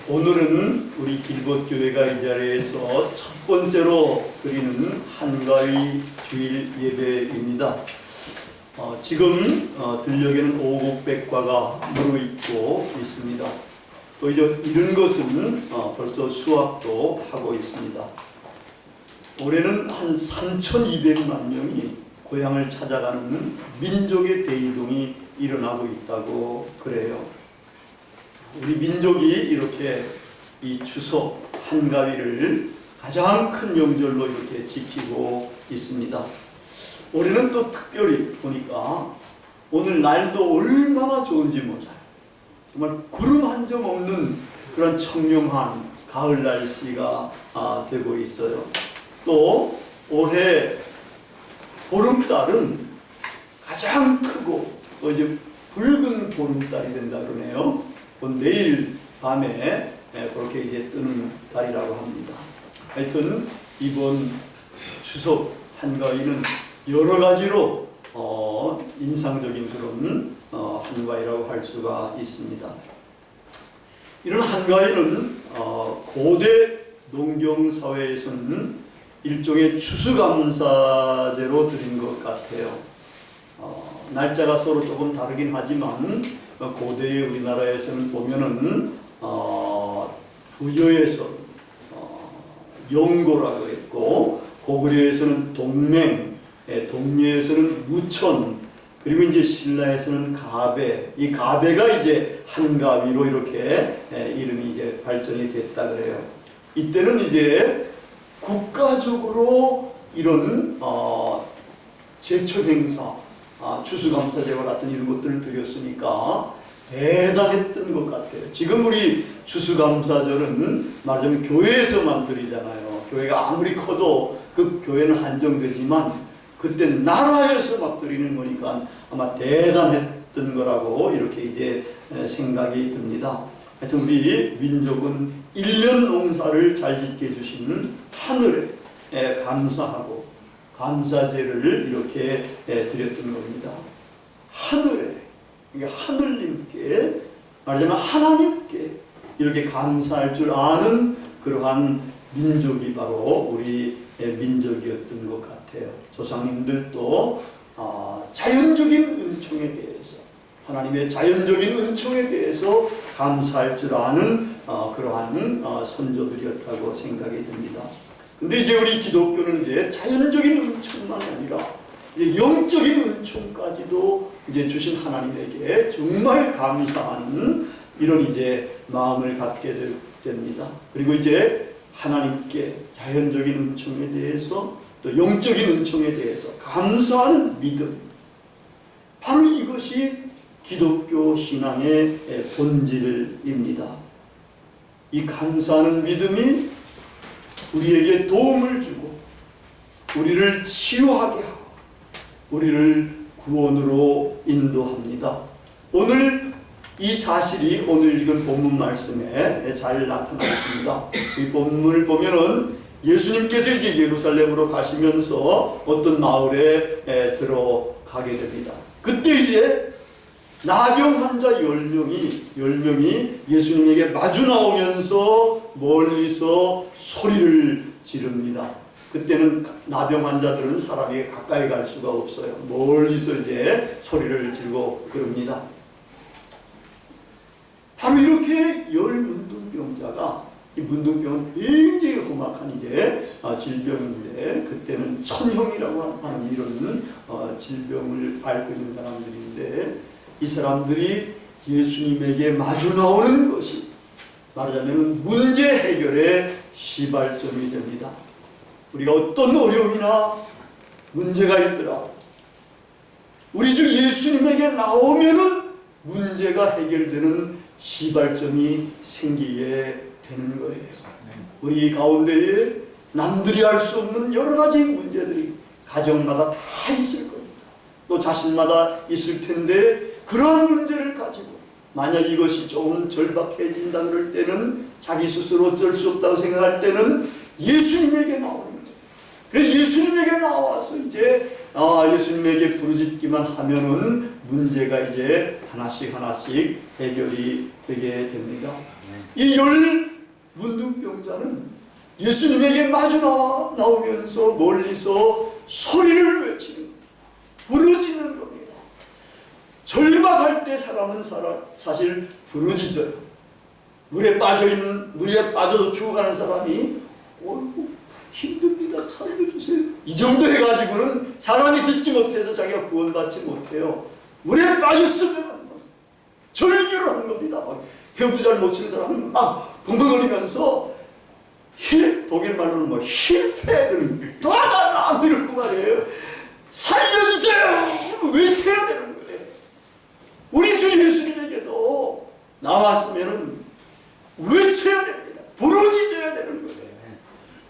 오늘은 우리 길벗교회가 이 자리에서 첫 번째로 드리는 한가위 주일 예배입니다. 지금 들녘에는 오곡백과가 무르익고 있습니다. 또 이제 이런 것은 벌써 수확도 하고 있습니다. 올해는 한 3,200만 명이 고향을 찾아가는 민족의 대이동이 일어나고 있다고 그래요. 우리 민족이 이렇게 이 추석 한가위를 가장 큰 명절로 이렇게 지키고 있습니다. 올해는 또 특별히 보니까 오늘 날도 얼마나 좋은지 몰라요. 정말 구름 한 점 없는 그런 청명한 가을 날씨가 되고 있어요. 또 올해 보름달은 가장 크고 또 이제 붉은 보름달이 된다 그러네요. 내일 밤에 그렇게 이제 뜨는 달이라고 합니다. 하여튼 이번 추석 한가위는 여러 가지로 인상적인 그런 한가위라고 할 수가 있습니다. 이런 한가위는 고대 농경사회에서는 일종의 추수감사제로 드린 것 같아요. 날짜가 서로 조금 다르긴 하지만 고대의 우리나라에서는 보면은 부여에서 영고라고 했고, 고구려에서는 동맹, 동료에서는 무천, 그리고 이제 신라에서는 가배. 이 가배가 이제 한가위로 이렇게 이름이 이제 발전이 됐다 그래요. 이때는 이제 국가적으로 이런 제철 행사, 추수감사제와 같은 이런 것들을 드렸으니까 대단했던 것 같아요. 지금 우리 추수감사절은 말하자면 교회에서만 드리잖아요. 교회가 아무리 커도 그 교회는 한정되지만 그때는 나라에서 막 드리는 거니까 아마 대단했던 거라고 이렇게 이제 생각이 듭니다. 하여튼 우리 민족은 1년 농사를 잘 짓게 해주시는 하늘에 감사하고 감사제를 이렇게 드렸던 겁니다. 하늘에, 하늘님께, 말하자면 하나님께 이렇게 감사할 줄 아는 그러한 민족이 바로 우리 민족이었던 것 같아요. 조상님들도 자연적인 은총에 대해서, 하나님의 자연적인 은총에 대해서 감사할 줄 아는 그러한 선조들이었다고 생각이 듭니다. 근데 이제 우리 기독교는 이제 자연적인 은총만 아니라 이제 영적인 은총까지도 이제 주신 하나님에게 정말 감사하는 이런 이제 마음을 갖게 됩니다. 그리고 이제 하나님께 자연적인 은총에 대해서 또 영적인 은총에 대해서 감사하는 믿음, 바로 이것이 기독교 신앙의 본질입니다. 이 감사하는 믿음이 우리에게 도움을 주고 우리를 치유하게 하고 우리를 구원으로 인도합니다. 오늘 이 사실이 오늘 읽은 본문 말씀에 잘 나타나 있습니다. 이 본문을 보면은 예수님께서 이제 예루살렘으로 가시면서 어떤 마을에 들어가게 됩니다. 그때 이제 나병 환자 10명이 예수님에게 마주 나오면서 멀리서 소리를 지릅니다. 그때는 나병 환자들은 사람에게 가까이 갈 수가 없어요. 멀리서 이제 소리를 지르고 그럽니다. 바로 이렇게 문둥병자가, 이 문둥병은 굉장히 험악한 이제 질병인데, 그때는 천형이라고 하는 이런 질병을 앓고 있는 사람들인데, 이 사람들이 예수님에게 마주 나오는 것이 말하자면 문제 해결의 시발점이 됩니다. 우리가 어떤 어려움이나 문제가 있더라, 우리 주 예수님에게 나오면은 문제가 해결되는 시발점이 생기게 되는 거예요. 우리 가운데에 남들이 알 수 없는 여러 가지 문제들이 가정마다 다 있을 겁니다. 또 자신마다 있을 텐데, 그러한 문제를 가지고 만약 이것이 조금 절박해진다 그럴 때는, 자기 스스로 어쩔 수 없다고 생각할 때는 예수님에게 나오는 거예요. 그래서 예수님에게 나와서 이제 예수님에게 부르짖기만 하면은 문제가 이제 하나씩 해결이 되게 됩니다. 이 열 문둥병자는 예수님에게 마주 나오면서 멀리서 소리를 외치는, 부르짖는 겁니다. 절박할 때 사람은 사실 부르짖어요. 물에 빠져서 죽어가는 사람이 어이구 힘듭니다, 살려주세요, 이 정도 해가지고는 사람이 듣지 못해서 자기가 구원받지 못해요. 물에 빠졌으면 절규를 하는 겁니다. 헤엄도 잘 못 치는 사람은 막 벙벙거리면서 독일 말로는 뭐 힐페를 도와달라 이러고 말이에요. 살려주세요 외쳐야 되는 거예요. 우리 주 예수님에게도 나왔으면은 외쳐야 됩니다. 부르짖어야 되는 거예요.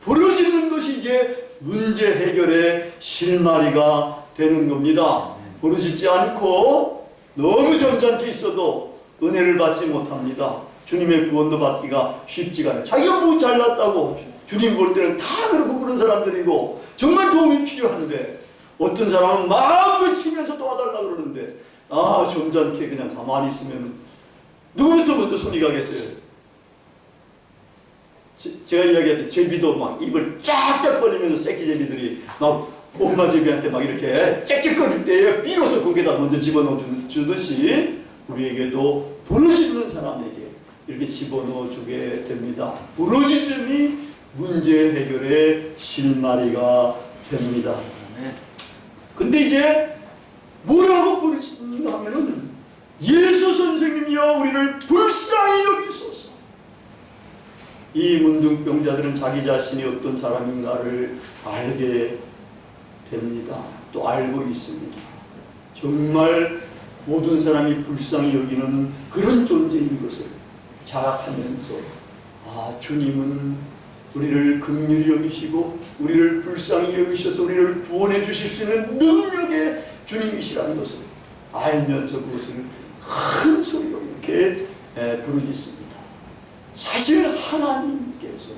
부르짖는 것이 이제 문제 해결의 실마리가 되는 겁니다. 부르짖지 않고 너무 점잖게 있어도 은혜를 받지 못합니다. 주님의 구원도 받기가 쉽지가 않아요. 자기가 뭐 잘났다고 주님 볼 때는 다 그러고 그런 사람들이고 정말 도움이 필요한데 어떤 사람은 막 외치면서 도와달라고 그러는데 점잖게 그냥 가만히 있으면 누구부터 먼저 손이 가겠어요? 제가 이야기할 때 제비도 막 입을 쫙쫙 벌리면서 새끼제비들이 막 엄마제비한테 막 이렇게 짹짹거릴 때 비로소 거기다 먼저 집어넣어 주듯이 우리에게도 부르짖는 사람에게 이렇게 집어넣어 주게 됩니다. 부르짖음이 문제 해결의 실마리가 됩니다. 근데 이제 뭐라고 부르짖는가 하면은 예수 선생님이여 우리를 불쌍히 여기소서. 이 문둥병자들은 자기 자신이 어떤 사람인가를 알게 됩니다. 또 알고 있습니다. 정말 모든 사람이 불쌍히 여기는 그런 존재인 것을 자각하면서 주님은 우리를 긍휼히 여기시고 우리를 불쌍히 여기셔서 우리를 구원해 주실 수 있는 능력의 주님이시라는 것을 알면서 그것을 큰 소리로 이렇게 부르짖습니다. 사실 하나님께서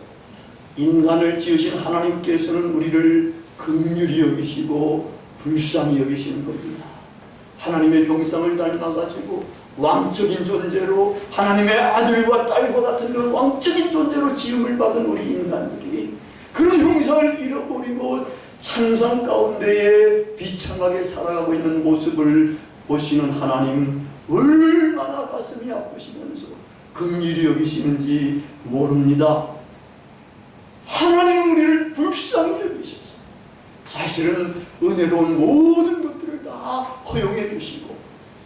인간을 지으신 하나님께서는 우리를 긍휼히 여기시고 불쌍히 여기시는 겁니다. 하나님의 형상을 닮아가지고 왕적인 존재로 하나님의 아들과 딸과 같은 그런 왕적인 존재로 지음을 받은 우리 인간들이 그런 형상을 잃어버리고 찬상 가운데에 비참하게 살아가고 있는 모습을 보시는 하나님, 얼마나 가슴이 아프시면서 긍휼히 여기시는지 모릅니다. 하나님은 우리를 불쌍히 여기셔서 사실은 은혜로운 모든 것들을 다 허용해 주시고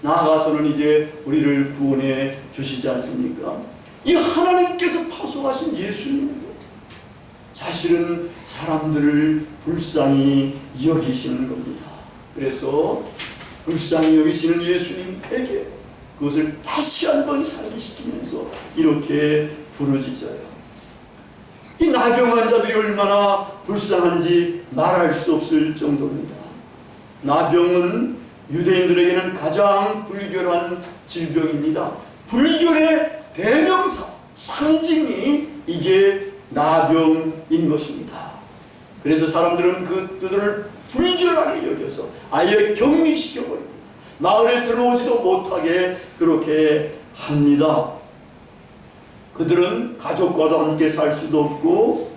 나아가서는 이제 우리를 구원해 주시지 않습니까? 이 하나님께서 파송하신 예수님은 사실은 사람들을 불쌍히 여기시는 겁니다. 그래서 불쌍히 여기시는 예수님에게 그것을 다시 한번 상기시키면서 이렇게 부르짖어요. 이 나병 환자들이 얼마나 불쌍한지 말할 수 없을 정도입니다. 나병은 유대인들에게는 가장 불결한 질병입니다. 불결의 대명사, 상징이 이게 나병인 것입니다. 그래서 사람들은 그들을 불결하게 여겨서 아예 격리시켜버립니다. 마을에 들어오지도 못하게 그렇게 합니다. 그들은 가족과도 함께 살 수도 없고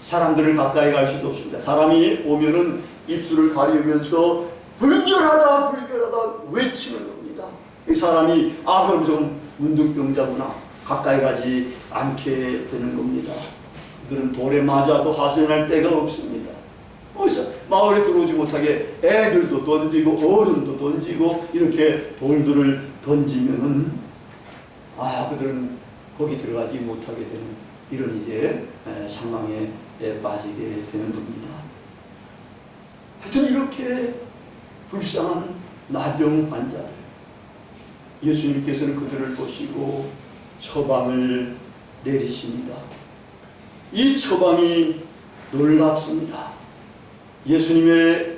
사람들을 가까이 갈 수도 없습니다. 사람이 오면은 입술을 가리우면서 불결하다 불결하다 외치는 겁니다. 이 사람이 그럼 좀 문둥병자구나 가까이 가지 않게 되는 겁니다. 그들은 돌에 맞아도 하소연할 데가 없습니다. 어디서 마을에 들어오지 못하게 애들도 던지고 어른도 던지고 이렇게 돌들을 던지면은 그들은 거기 들어가지 못하게 되는 이런 이제 상황에 빠지게 되는 겁니다. 하여튼 이렇게 불쌍한 나병 환자들, 예수님께서는 그들을 보시고 처방을 내리십니다. 이 처방이 놀랍습니다. 예수님의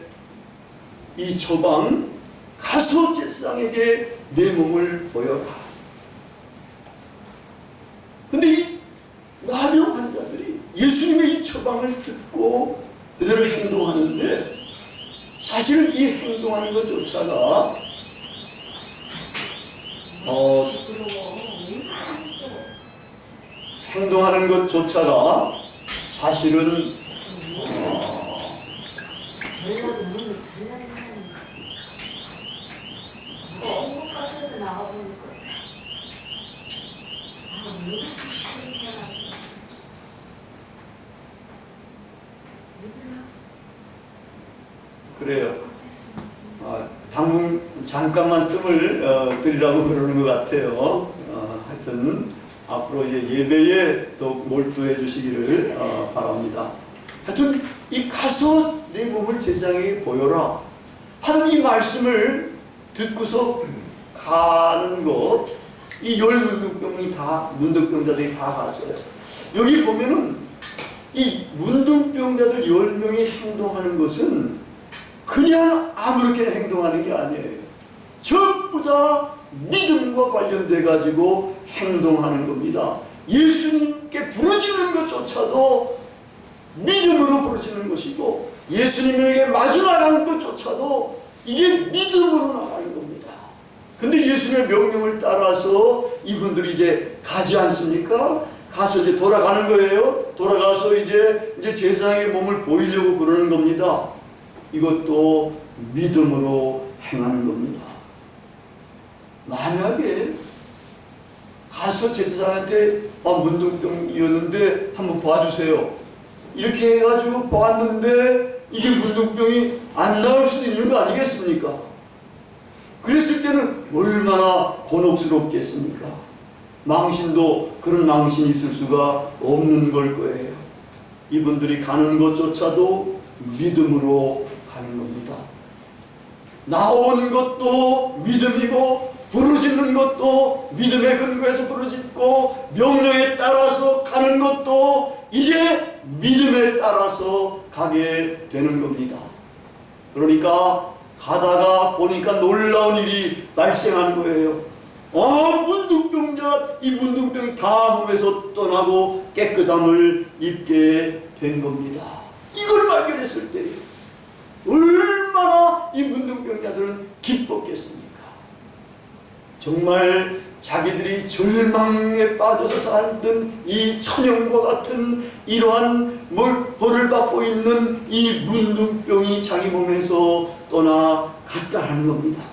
이 처방, 가서 제사장에게 내 몸을 보여라. 근데 이 나병 환자들이 예수님의 이 처방을 듣고 그대로 행동하는데 사실은 이 행동하는 것조차가 행동하는 것조차가 사실은 그래요. 잠깐만 뜸을 들이라고 그러는 것 같아요. 하여튼 앞으로 이제 예배에 또 몰두해 주시기를 바랍니다. 하여튼 이 가서 내 몸을 제사장에게 보여라 하는 이 말씀을 듣고서 가는 것, 이 열 문둥병자들이 다 갔어요. 여기 보면은 이 문둥병자들 10명이 행동하는 것은 그냥 아무렇게나 행동하는 게 아니에요. 전부 다 믿음과 관련돼 가지고 행동하는 겁니다. 예수님께 부르짖는 것조차도 믿음으로 부르짖는 것이고, 예수님에게 마주 나가는 것조차도 이게 믿음으로 나가는 겁니다. 근데 예수님의 명령을 따라서 이분들이 이제 가지 않습니까? 가서 이제 돌아가는 거예요. 돌아가서 이제 제사장의 몸을 보이려고 그러는 겁니다. 이것도 믿음으로 행하는 겁니다. 만약에 가서 제사장한테 문둥병이었는데 한번 봐주세요, 이렇게 해가지고 봤는데 이게 문둥병이 안 나올 수도 있는 거 아니겠습니까? 그랬을 때는 얼마나 곤혹스럽겠습니까? 망신도 그런 망신이 있을 수가 없는 걸 거예요. 이분들이 가는 것조차도 믿음으로 가는 겁니다. 나온 것도 믿음이고, 부르짖는 것도 믿음의 근거에서 부르짖고, 명령에 따라서 가는 것도 이제 믿음에 따라서 가게 되는 겁니다. 그러니까 가다가 보니까 놀라운 일이 발생한 거예요. 이 문둥병이 다 몸에서 떠나고 깨끗함을 입게 된 겁니다. 이걸 발견했을 때 얼마나 이 문둥병자들은 기뻤겠습니까? 정말 자기들이 절망에 빠져서 살던 이 천형과 같은 이러한 벌을 받고 있는 이 문둥병이 자기 몸에서 떠나갔다는 겁니다.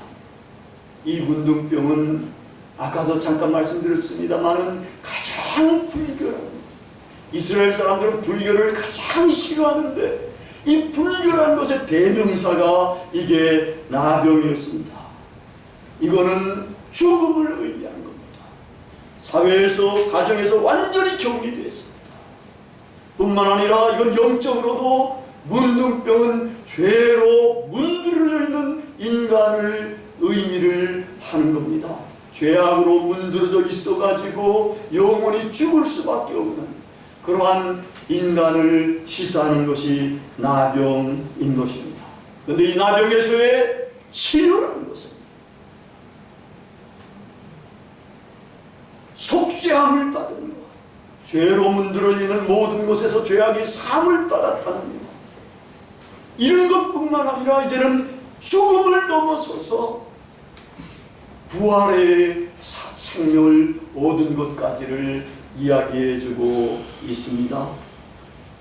이 문둥병은 아까도 잠깐 말씀드렸습니다만은 가장 불결한, 이스라엘 사람들은 불결을 가장 싫어하는데 이 불결한 것의 대명사가 이게 나병이었습니다. 이거는 죽음을 의미한 겁니다. 사회에서, 가정에서 완전히 격리되었습니다. 뿐만 아니라 이건 영적으로도 문둥병은 죄로 문드러져 있는 인간을 의미를 하는 겁니다. 죄악으로 문드러져 있어가지고 영원히 죽을 수밖에 없는 그러한 인간을 시사하는 것이 나병인 것입니다. 그런데 이 나병에서의 치료라는 것은 속죄함을 받은 것, 죄로 문드러지는 모든 곳에서 죄악이 사함을 받았다는 것, 이런 것뿐만 아니라 이제는 죽음을 넘어서서 부활의 생명을 얻은 것까지를 이야기해주고 있습니다.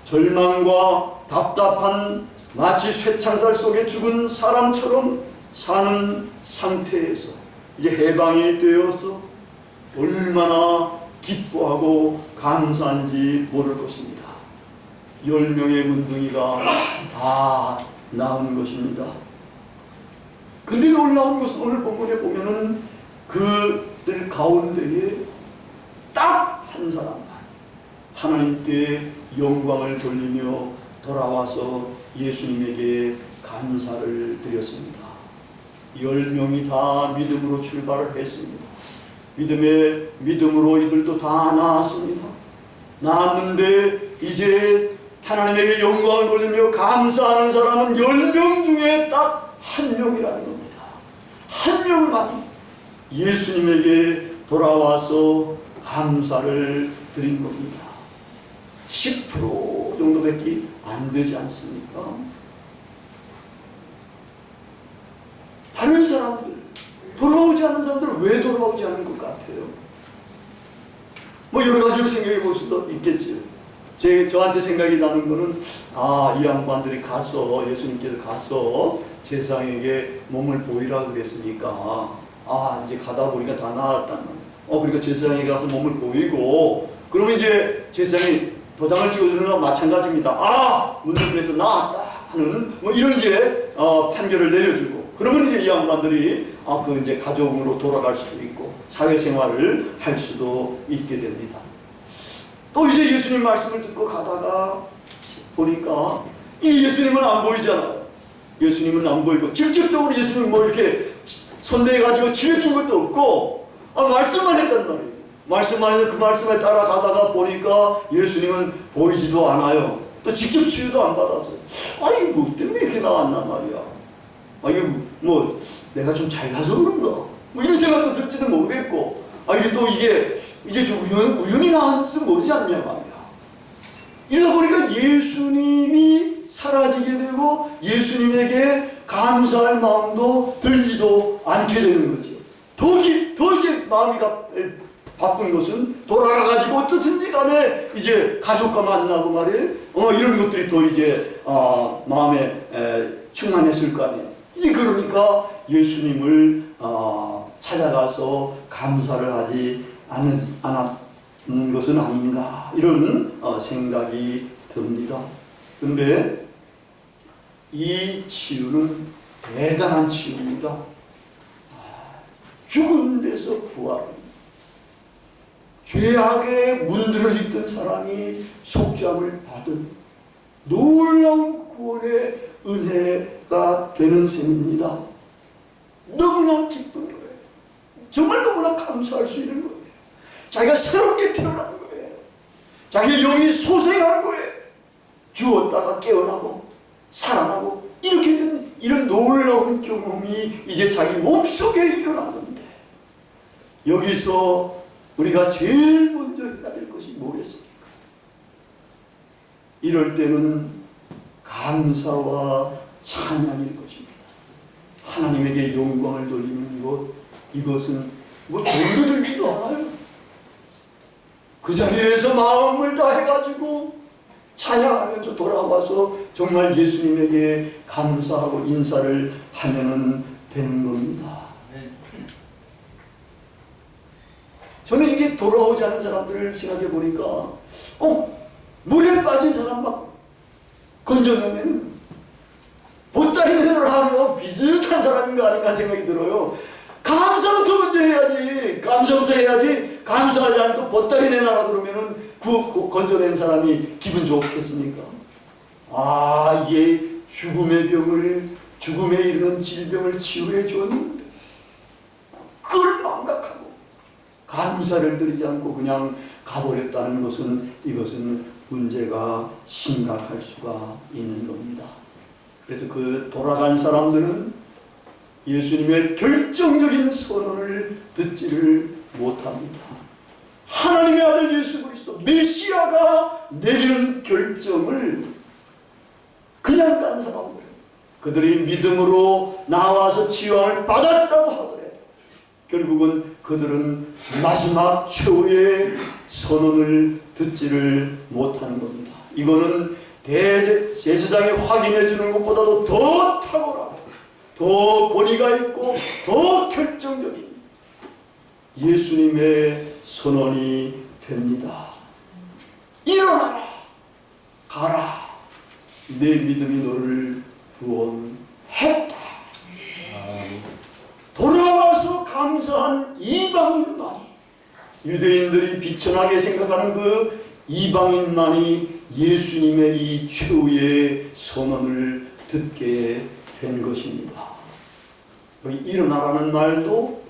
절망과 답답한, 마치 쇠창살 속에 죽은 사람처럼 사는 상태에서 이제 해방이 되어서 얼마나 기뻐하고 감사한지 모를 것입니다. 10명의 문둥이가 다 나온 것입니다. 근데 놀라운 것은 오늘 본문에 보면은 그들 가운데에 딱 한 사람만 하나님께 영광을 돌리며 돌아와서 예수님에게 감사를 드렸습니다. 10명이 다 믿음으로 출발을 했습니다. 믿음으로 이들도 다 나았습니다. 나았는데 이제 하나님에게 영광을 돌리며 감사하는 사람은 10명 중에 딱 한 명이라는 겁니다. 한 명만이 예수님에게 돌아와서 감사를 드린 겁니다. 10% 정도밖에 안 되지 않습니까? 다른 사람들, 돌아오지 않는 사람들은 왜 돌아오지 않는 것 같아요? 여러 가지로 생각해 볼 수도 있겠지요. 저한테 생각이 나는 거는, 이 양반들이 가서, 예수님께서 가서 제사장에게 몸을 보이라 그랬으니까, 이제 가다 보니까 다 나았다는. 그러니까 제사장에게 가서 몸을 보이고, 그러면 이제 제사장이 도장을 찍어주는 건 마찬가지입니다. 문둥병에서 나았다 하는, 이런 이제, 판결을 내려주고, 그러면 이제 이 양반들이, 이제 가족으로 돌아갈 수도 있고, 사회생활을 할 수도 있게 됩니다. 또 이제 예수님 말씀을 듣고 가다가 보니까 이 예수님은 안 보이잖아요. 예수님은 안 보이고 직접적으로 예수님 뭐 이렇게 손대가지고 치료준 것도 없고 말씀만 했단 말이에요. 말씀만 해서 그 말씀에 따라가다가 보니까 예수님은 보이지도 않아요. 또 직접 치유도 안 받았어요. 뭐 때문에 이렇게 나왔나 말이야. 이게 뭐 내가 좀 잘 가서 그런가? 뭐 이런 생각도 들지도 모르겠고 이게 좀 우연히 나왔는지도 모르지 않냐 말이야. 이러다 보니까 예수님이 사라지게 되고 예수님에게 감사할 마음도 들지도 않게 되는 거죠. 더 이제 마음이 바쁜 것은 돌아가가지고 어떻든지 간에 이제 가족과 만나고 말이에요. 이런 것들이 더 이제 마음에 충만했을 거 아니에요. 그러니까 예수님을 찾아가서 감사를 하지 않았는 것은 아닌가 이런 생각이 듭니다. 그런데 이 치유는 대단한 치유입니다. 죽은 데서 부활. 죄악에 문드러 있던 사람이 속죄함을 받은 놀라운 구원의 은혜가 되는 셈입니다. 너무나 기쁜 거예요. 정말 너무나 감사할 수 있는 거예요. 자기가 새롭게 태어난 거예요. 자기 영이 소생한 거예요. 죽었다가 깨어나고 살아나고 이렇게 된 이런 놀라운 경험이 이제 자기 몸속에 일어나는데 여기서 우리가 제일 먼저 해야 될 것이 뭐겠습니까? 이럴 때는 감사와 찬양일 것입니다. 하나님에게 영광을 돌리는 이것은 뭐 돈도 들지도 않아요. 그 자리에서 마음을 다해가지고 찬양하면서 돌아와서 정말 예수님에게 감사하고 인사를 하면 되는 겁니다. 저는 이게 돌아오지 않은 사람들을 생각해 보니까 꼭 물에 빠진 사람 막 건져내면 보따리 내놓으라 하면 비슷한 사람인가 아닌가 생각이 들어요. 감사부터 먼저 해야지. 감사부터 해야지. 감사하지 않고 보따리 내놔라 그러면은 그 건져낸 사람이 기분 좋겠습니까? 이게 죽음에 이르는 질병을 치유해 줬는데 그걸 망각하고 감사를 드리지 않고 그냥 가버렸다는 것은 이것은 문제가 심각할 수가 있는 겁니다. 그래서 그 돌아간 사람들은 예수님의 결정적인 선언을 듣지를 못합니다. 하나님의 아들 예수 그리스도 메시아가 내리는 결정을 그냥 딴 사람들, 그들이 믿음으로 나와서 치유함을 받았다고 하더라도 결국은 그들은 마지막 최후의 선언을 듣지를 못하는 겁니다. 이거는 제사장이 확인해 주는 것보다도 더 탁월하고 더 권위가 있고 더 결정적인 예수님의 선언이 됩니다. 일어나라, 가라, 내 믿음이 너를 구원했다. 돌아와서 감사한 이방인만이, 유대인들이 비천하게 생각하는 그 이방인만이 예수님의 이 최후의 선언을 듣게 된 것입니다. 일어나라는 말도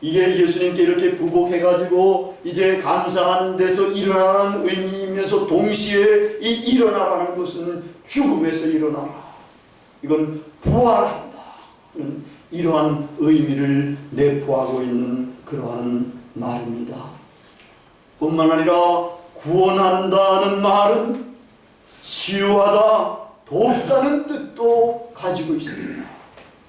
이게 예수님께 이렇게 부복해가지고 이제 감사하는 데서 일어나라는 의미이면서 동시에 이 일어나라는 것은 죽음에서 일어나라, 이건 부활한다, 이러한 의미를 내포하고 있는 그러한 말입니다. 뿐만 아니라 구원한다는 말은 치유하다, 돕다는 뜻도 가지고 있습니다.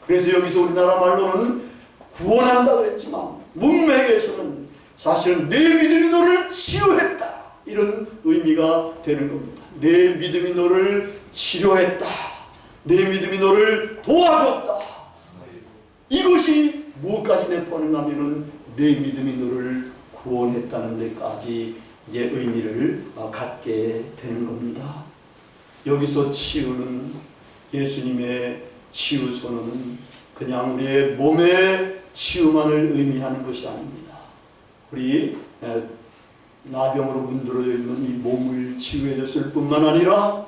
그래서 여기서 우리나라 말로는 구원한다 그랬지만 문맥에서는 사실은 내 믿음이 너를 치료했다, 이런 의미가 되는 겁니다. 내 믿음이 너를 치료했다, 내 믿음이 너를 도와줬다. 이것이 무엇까지 내포하는가 하면은 내 믿음이 너를 구원했다는 데까지 이제 의미를 갖게 되는 겁니다. 여기서 치유는, 예수님의 치유 선언은 그냥 우리의 몸의 치유만을 의미하는 것이 아닙니다. 우리 나병으로 문드러져 있는 이 몸을 치유해 줬을 뿐만 아니라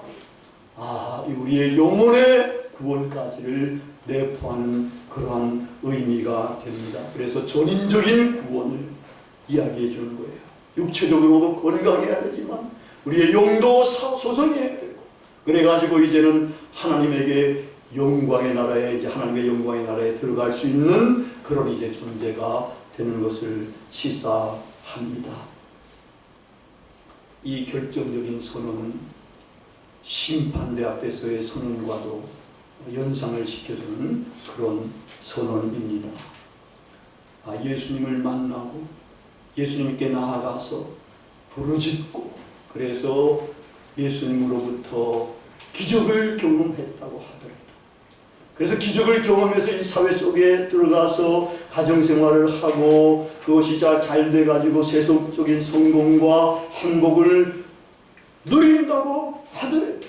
우리의 영혼의 구원까지를 내포하는 그러한 의미가 됩니다. 그래서 전인적인 구원을 이야기해 주는 거예요. 육체적으로도 건강해야 되지만 우리의 영도 소성해야 되고, 그래가지고 이제는 하나님에게 영광의 나라에, 이제 하나님의 영광의 나라에 들어갈 수 있는 그런 이제 존재가 되는 것을 시사합니다. 이 결정적인 선언은 심판대 앞에서의 선언과도 연상을 시켜주는 그런 선언입니다. 예수님을 만나고 예수님께 나아가서 부르짖고, 그래서 예수님으로부터 기적을 경험했다고 하더라도, 그래서 기적을 경험해서 이 사회 속에 들어가서 가정생활을 하고 그것이 잘 돼가지고 세속적인 성공과 행복을 누린다고 하더라도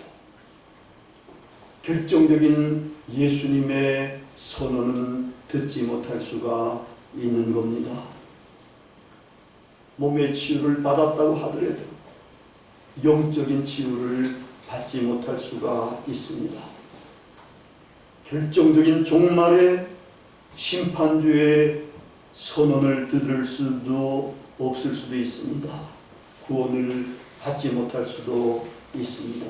결정적인 예수님의 선언은 듣지 못할 수가 있는 겁니다. 몸의 치유를 받았다고 하더라도 영적인 치유를 받지 못할 수가 있습니다. 결정적인 종말의 심판주의 선언을 들을 수도 없을 수도 있습니다. 구원을 받지 못할 수도 있습니다.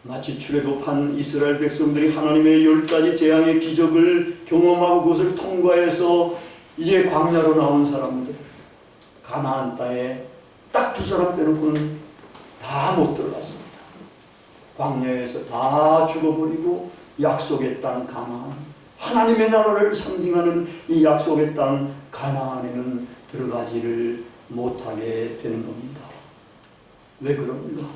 마치 출애굽한 이스라엘 백성들이 하나님의 10가지 재앙의 기적을 경험하고 그것을 통과해서 이제 광야로 나온 사람들, 가나안 땅에 딱 2사람 빼놓고는 다 못 들어갔습니다. 광야에서 다 죽어버리고 약속의 땅 가나안, 하나님의 나라를 상징하는 이 약속의 땅 가나안에는 들어가지를 못하게 되는 겁니다. 왜 그럽니까?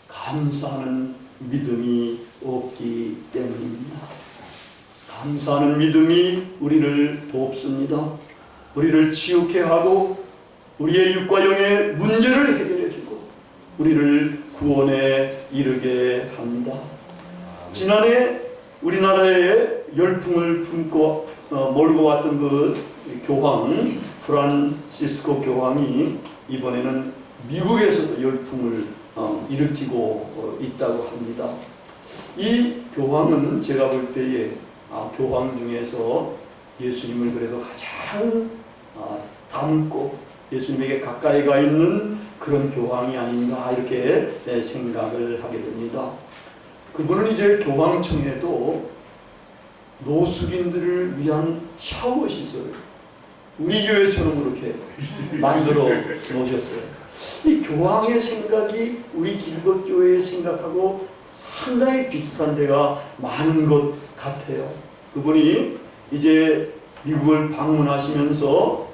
감사하는 믿음이 없기 때문입니다. 감사하는 믿음이 우리를 돕습니다. 우리를 치유케 하고 우리의 육과 영의 문제를 해결해 주고 우리를 구원에 이르게 합니다. 지난해 우리나라에 열풍을 품고 몰고 왔던 그 교황, 프란시스코 교황이 이번에는 미국에서도 열풍을 일으키고 있다고 합니다. 이 교황은 제가 볼 때에 교황 중에서 예수님을 그래도 가장 닮고 예수님에게 가까이 가 있는 그런 교황이 아닌가, 이렇게 생각을 하게 됩니다. 그분은 이제 교황청에도 노숙인들을 위한 샤워 시설을 우리 교회처럼 그렇게 만들어 놓으셨어요. 이 교황의 생각이 우리 길것교회의 생각하고 상당히 비슷한 데가 많은 것 같아요. 그분이 이제 미국을 방문하시면서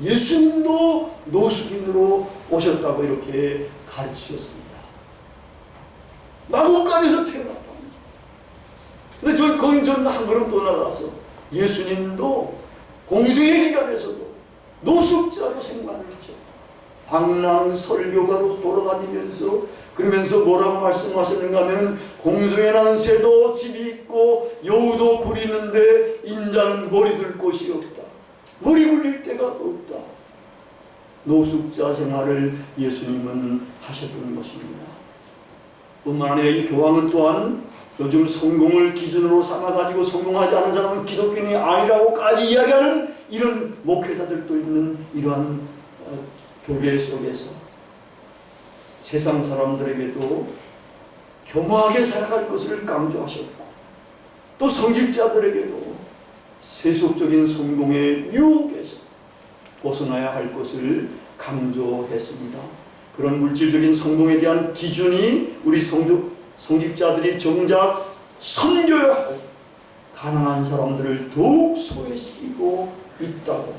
예수님도 노숙인으로 오셨다고 이렇게 가르치셨습니다. 마곡간에서 태어났답니다. 근데 전 한 걸음 더 나가서 예수님도 공생의 기간에서도 노숙자로 생활을 하죠. 방랑 설교가로 돌아다니면서, 그러면서 뭐라고 말씀하셨는가 하면, 공중에 난 새도 집이 있고 여우도 굴이는데 인자는 머리 들 곳이 없다. 머리 굴릴 데가 없다. 노숙자 생활을 예수님은 하셨던 것입니다. 뿐만 아니라 이 교황은 또한 요즘 성공을 기준으로 삼아가지고 성공하지 않은 사람은 기독교인이 아니라고까지 이야기하는 이런 목회자들도 있는 이러한 교계 속에서 세상 사람들에게도 겸허하게 살아갈 것을 강조하셨고, 또 성직자들에게도 세속적인 성공의 유혹에서 벗어나야 할 것을 강조했습니다. 그런 물질적인 성공에 대한 기준이 우리 성직자들이 정작 섬겨야 할 가난한 사람들을 더욱 소외시키고 있다고,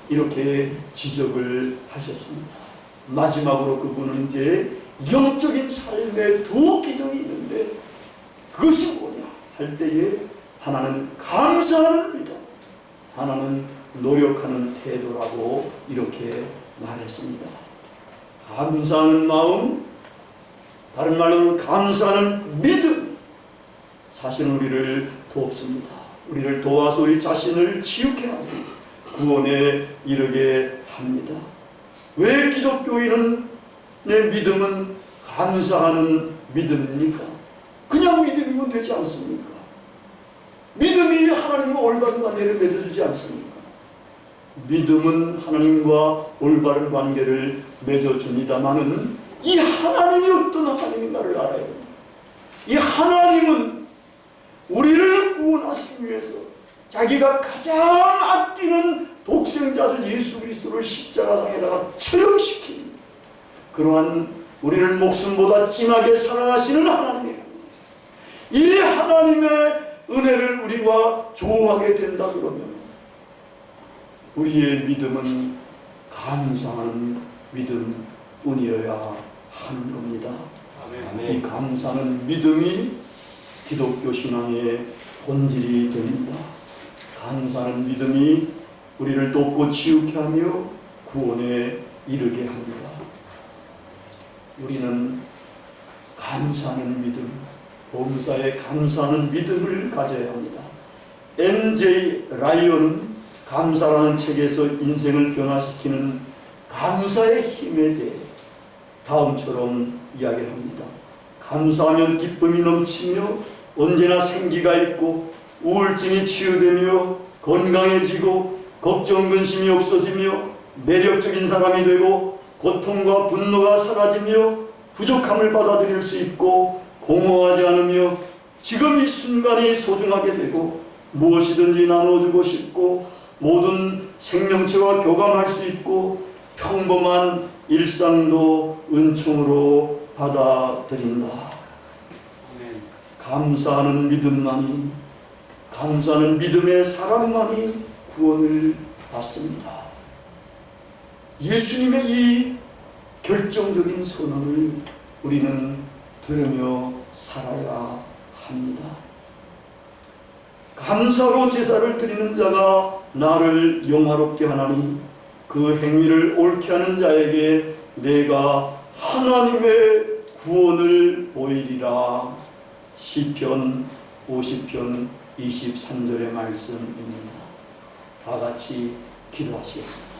이렇게 지적을 하셨습니다. 마지막으로 그분은 이제 영적인 삶에 두 기둥이 있는데 그것이 뭐냐 할 때에 하나는 감사하는 믿음, 하나는 노력하는 태도라고 이렇게 말했습니다. 감사하는 마음, 다른 말로는 감사하는 믿음, 사실은 우리를 돕습니다. 우리를 도와서 우리 자신을 치유케 하고 구원에 이르게 합니다. 왜 기독교인은 내 믿음은 감사하는 믿음입니까? 그냥 믿음이면 되지 않습니까? 믿음이 하나님과 올바른 관계를 맺어주지 않습니까? 믿음은 하나님과 올바른 관계를 맺어줍니다마는 이 하나님이 어떤 하나님인가를 알아야 됩니다. 이 하나님은 우리를 구원하시기 위해서 자기가 가장 아끼는 독생자들 예수 그리스도를 십자가상에다가 처형시킨 그러한 우리를 목숨보다 진하게 사랑하시는 하나님이에요. 이 하나님의 은혜를 우리가 조우하게 된다 그러면 우리의 믿음은 감사하는 믿음뿐이어야 하는 겁니다. 아멘. 이 감사하는 믿음이 기독교 신앙의 본질이 됩니다. 감사하는 믿음이 우리를 돕고 치유케 하며 구원에 이르게 합니다. 우리는 감사하는 믿음, 범사에 감사하는 믿음을 가져야 합니다. M.J. 라이언은 감사라는 책에서 인생을 변화시키는 감사의 힘에 대해 다음처럼 이야기를 합니다. 감사하면 기쁨이 넘치며 언제나 생기가 있고 우울증이 치유되며 건강해지고 걱정 근심이 없어지며 매력적인 사람이 되고 고통과 분노가 사라지며 부족함을 받아들일 수 있고 공허하지 않으며 지금 이 순간이 소중하게 되고 무엇이든지 나눠주고 싶고 모든 생명체와 교감할 수 있고 평범한 일상도 은총으로 받아들인다. 감사하는 믿음만이, 감사하는 믿음의 사람만이 구원을 받습니다. 예수님의 이 결정적인 선언을 우리는 들으며 살아야 합니다. 감사로 제사를 드리는 자가 나를 영화롭게 하나니 그 행위를 옳게 하는 자에게 내가 하나님의 구원을 보이리라. 시편 50편 23절의 말씀입니다. 다 같이 기도하시겠습니다.